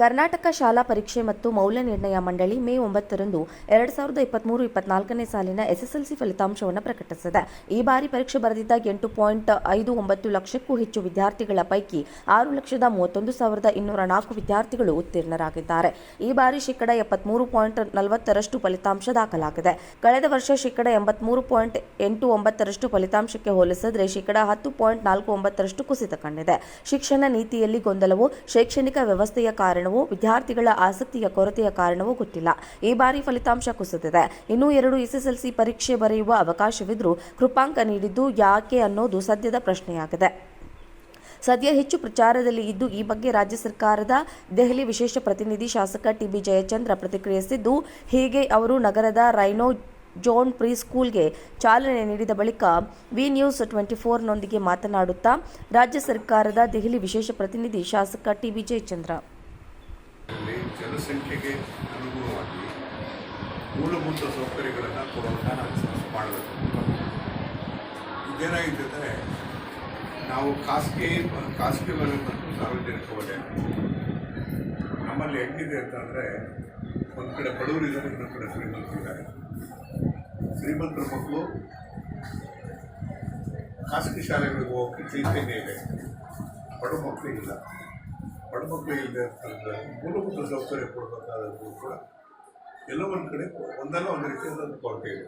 ಕರ್ನಾಟಕ ಶಾಲಾ ಪರೀಕ್ಷೆ ಮತ್ತು ಮೌಲ್ಯ ನಿರ್ಣಯ ಮಂಡಳಿ ಮೇ 9ರಂದು 2023-24ನೇ ಸಾಲಿನ ಎಸ್ಎಸ್ಎಲ್ಸಿ ಫಲಿತಾಂಶವನ್ನು ಪ್ರಕಟಿಸಿದೆ. ಈ ಬಾರಿ ಪರೀಕ್ಷೆ ಬರೆದಿದ್ದ 8.59 ಲಕ್ಷಕ್ಕೂ ಹೆಚ್ಚು ವಿದ್ಯಾರ್ಥಿಗಳ ಪೈಕಿ 6,31,204 ವಿದ್ಯಾರ್ಥಿಗಳು ಉತ್ತೀರ್ಣರಾಗಿದ್ದಾರೆ. ಈ ಬಾರಿ ಶೇಕಡ 73.40ರಷ್ಟು ಫಲಿತಾಂಶ ದಾಖಲಾಗಿದೆ. ಕಳೆದ ವರ್ಷ ಶೇಕಡ 83.89ರಷ್ಟು ಫಲಿತಾಂಶಕ್ಕೆ ಹೋಲಿಸಿದರೆ ಶೇಕಡ 10.49ರಷ್ಟು ಕುಸಿತ ಕಂಡಿದೆ. ಶಿಕ್ಷಣ ನೀತಿಯಲ್ಲಿ ಗೊಂದಲವು ಶೈಕ್ಷಣಿಕ ವ್ಯವಸ್ಥೆಯ ಕಾರಣವೂ ವಿದ್ಯಾರ್ಥಿಗಳ ಆಸಕ್ತಿಯ ಕೊರತೆಯ ಕಾರಣವೂ ಗೊತ್ತಿಲ್ಲ. ಈ ಬಾರಿ ಫಲಿತಾಂಶ ಕುಸಿದಿದೆ. ಇನ್ನೂ 2 ಎಸ್ಎಸ್ಎಲ್ಸಿ ಪರೀಕ್ಷೆ ಬರೆಯುವ ಅವಕಾಶವಿದ್ರೂ ಕೃಪಾಂಕ ನೀಡಿದ್ದು ಯಾಕೆ ಅನ್ನೋದು ಸದ್ಯದ ಪ್ರಶ್ನೆಯಾಗಿದೆ. ಸದ್ಯ ಹೆಚ್ಚು ಪ್ರಚಾರದಲ್ಲಿ ಇದ್ದು ಈ ಬಗ್ಗೆ ರಾಜ್ಯ ಸರ್ಕಾರದ ದೆಹಲಿ ವಿಶೇಷ ಪ್ರತಿನಿಧಿ ಶಾಸಕ ಟಿಬಿ ಜಯಚಂದ್ರ ಪ್ರತಿಕ್ರಿಯಿಸಿದ್ದು, ಹೀಗೆ ಅವರು ನಗರದ ರೈನೋ ಜೋನ್ ಪ್ರೀ ಸ್ಕೂಲ್ಗೆ ಚಾಲನೆ ನೀಡಿದ ಬಳಿಕ ವಿ ನ್ಯೂಸ್ 24ನೊಂದಿಗೆ ಮಾತನಾಡುತ್ತಾ ರಾಜ್ಯ ಸರ್ಕಾರದ ದೆಹಲಿ ವಿಶೇಷ ಪ್ರತಿನಿಧಿ ಶಾಸಕ ಟಿಬಿ ಜಯಚಂದ್ರ ಜನಸಂಖ್ಯೆಗೆ ಅನುಗುಣವಾಗಿ ಮೂಲಭೂತ ಸೌಕರ್ಯಗಳನ್ನು ಕೊಡುವಂಥ ಮಾಡಬೇಕು. ಇದೇನಾಗಿದೆ ಅಂದರೆ ನಾವು ಖಾಸಗಿ ವಲಯ ಮತ್ತು ಸಾರ್ವಜನಿಕ ವಲಯ ನಮ್ಮಲ್ಲಿ ಹೆಂಗಿದೆ ಅಂತಂದರೆ ಒಂದು ಕಡೆ ಬಡವರಿದ್ದಾರೆ, ಇನ್ನೊಂದು ಕಡೆ ಶ್ರೀಮಂತರಿದ್ದಾರೆ. ಶ್ರೀಮಂತರ ಮಕ್ಕಳು ಖಾಸಗಿ ಶಾಲೆಗಳಿಗೆ ಹೋಗೋಕ್ಕೆ ಚೈತನ್ಯ ಇದೆ, ಬಡ ಮಕ್ಕಳಿಗಿಲ್ಲ. ಬಡ ಮಕ್ಕಳು ಇಲ್ಲದೆ ಅಂತಂದರೆ ಮೂಲಭೂತ ಸೌಕರ್ಯ ಕೊಡಬೇಕಾದ್ರೂ ಕೂಡ ಎಲ್ಲೋ ಒಂದು ಕಡೆ ಒಂದಲ್ಲ ಒಂದು ರೀತಿಯಾದ ಕೊರತೆ ಇದೆ.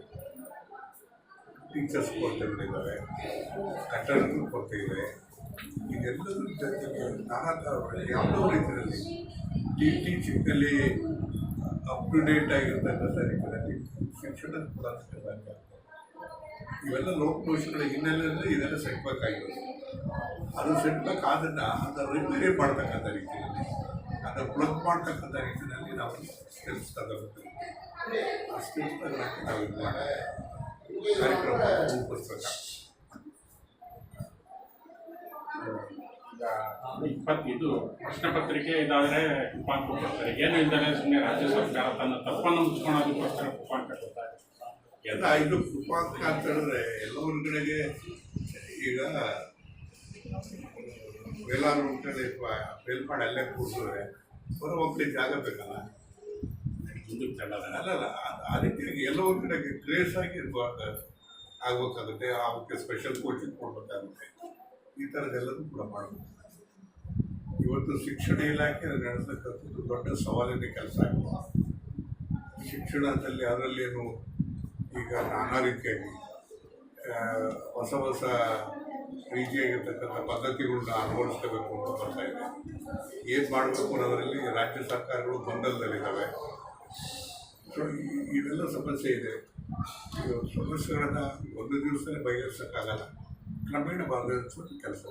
ಟೀಚರ್ಸ್ ಕೊರತೆಗಳಿದ್ದಾವೆ, ಕಟ್ಟಡಗಳು ಕೊರತೆ ಇದೆ. ಇದೆಲ್ಲದರ ಜೊತೆಗೆ ನಾನಾ ಯಾವುದೋ ರೀತಿಯಲ್ಲಿ ಟೀಚಿಂಗಲ್ಲಿ ಅಪ್ ಟು ಡೇಟ್ ಆಗಿರ್ತಕ್ಕಂಥ ರೀತಿಯಲ್ಲಿ ಶಿಕ್ಷಣ ಕೂಡ ಸಿಗಬೇಕಾಗ್ತದೆ. ಇವೆಲ್ಲ ಲೋಪದೋಷಗಳ ಹಿನ್ನೆಲೆಯಲ್ಲಿ ಇದೆಲ್ಲ ಸೆಟ್ಬೇಕಾಗಿರೋದು. ಅದು ಸೆಟ್ಬೇಕಾದನ್ನು ಅದನ್ನು ರಿಪೇರಿ ಮಾಡ್ತಕ್ಕಂಥ ರೀತಿಯಲ್ಲಿ, ಅದನ್ನು ಪ್ಲಗ್ ಮಾಡ್ತಕ್ಕಂಥ ರೀತಿಯಲ್ಲಿ ನಾವು ಸ್ಟೆಪ್ಸ್ ತಗೋಬೇಕು. ಆ ಸ್ಟೆಪ್ಸ್ ತಗೊಳ್ಳೋಕ್ಕೆ ನಾವು ಇದು ಮಾಡಿ ಕಾರ್ಯಕ್ರಮ ರೂಪಿಸ್ಬೇಕಾಗ್ತದೆ. 25 ಪ್ರಶ್ನೆ ಪತ್ರಿಕೆ ಇದಾದರೆ ಕೃಪಾಂಕ ಕೊಡ್ತಾರೆ. ಏನು ಇಲ್ದಾರೆ ಸುಮ್ಮನೆ ರಾಜ್ಯ ಸರ್ಕಾರ ತನ್ನ ತಪ್ಪನ್ನು ಮುಚ್ಕೊಳ್ಳೋದಕ್ಕೋಸ್ಕರ ಕೃಪಾಂಕ ಕೊಡ್ತಾರೆ. ಎಲ್ಲ ಇದು ಕೃಪಾಂಕ ಅಂತ ಹೇಳಿದ್ರೆ ಎಲ್ಲ ಒಂದು ಕಡೆಗೆ ಈಗ ಎಲ್ಲರೂ ಕಡೆ ಫೇಲ್ ಮಾಡಿ ಅಲ್ಲೇ ಕೂಡಿಸಿದ್ರೆ ಬರೋ ಮಕ್ಕಳಿಗೆ ಜಾಗ ಬೇಕಲ್ಲ, ಅಲ್ಲಲ್ಲ. ಆ ರೀತಿಯಾಗಿ ಎಲ್ಲ ಒಂದು ಕಡೆಗೆ ಕ್ರೇಸ್ ಆಗಿ ಆಗಬೇಕಾಗುತ್ತೆ. ಅವಕ್ಕೆ ಸ್ಪೆಷಲ್ ಕೋಚಿಂಗ್ ಕೊಡಬೇಕಾಗುತ್ತೆ. ಈ ಥರದ್ದೆಲ್ಲದೂ ಕೂಡ ಮಾಡಬೇಕು. ಇವತ್ತು ಶಿಕ್ಷಣ ಇಲಾಖೆ ನಡೆಸತಕ್ಕಂಥದ್ದು ದೊಡ್ಡ ಸವಾಲಿನ ಕೆಲಸ ಆಗಿದೆ. ಶಿಕ್ಷಣದಲ್ಲಿ ಅದರಲ್ಲೇನು ಈಗ ನಾನಾ ರೀತಿಯಾಗಿ ಹೊಸ ರೀತಿಯಾಗಿರ್ತಕ್ಕಂಥ ಪದ್ಧತಿಗಳನ್ನ ಅಳವಡಿಸ್ಕೋಬೇಕು ಅಂತ ಬರ್ತಾ ಇದೆ. ಏನು ಮಾಡಬೇಕು ಅನ್ನೋದರಲ್ಲಿ ರಾಜ್ಯ ಸರ್ಕಾರಗಳು ಗೊಂದಲದಲ್ಲಿದ್ದಾವೆ. ಸೊ ಇವೆಲ್ಲ ಸಮಸ್ಯೆ ಇದೆ. ಸಮಸ್ಯೆಗಳನ್ನು ಒಂದು ದಿವಸನೇ ಬಗೆಹರಿಸೋಕ್ಕಾಗಲ್ಲ, ಕ್ರಮೇಣ ಬಗೆಹರಿಸುವ ಕೆಲಸ.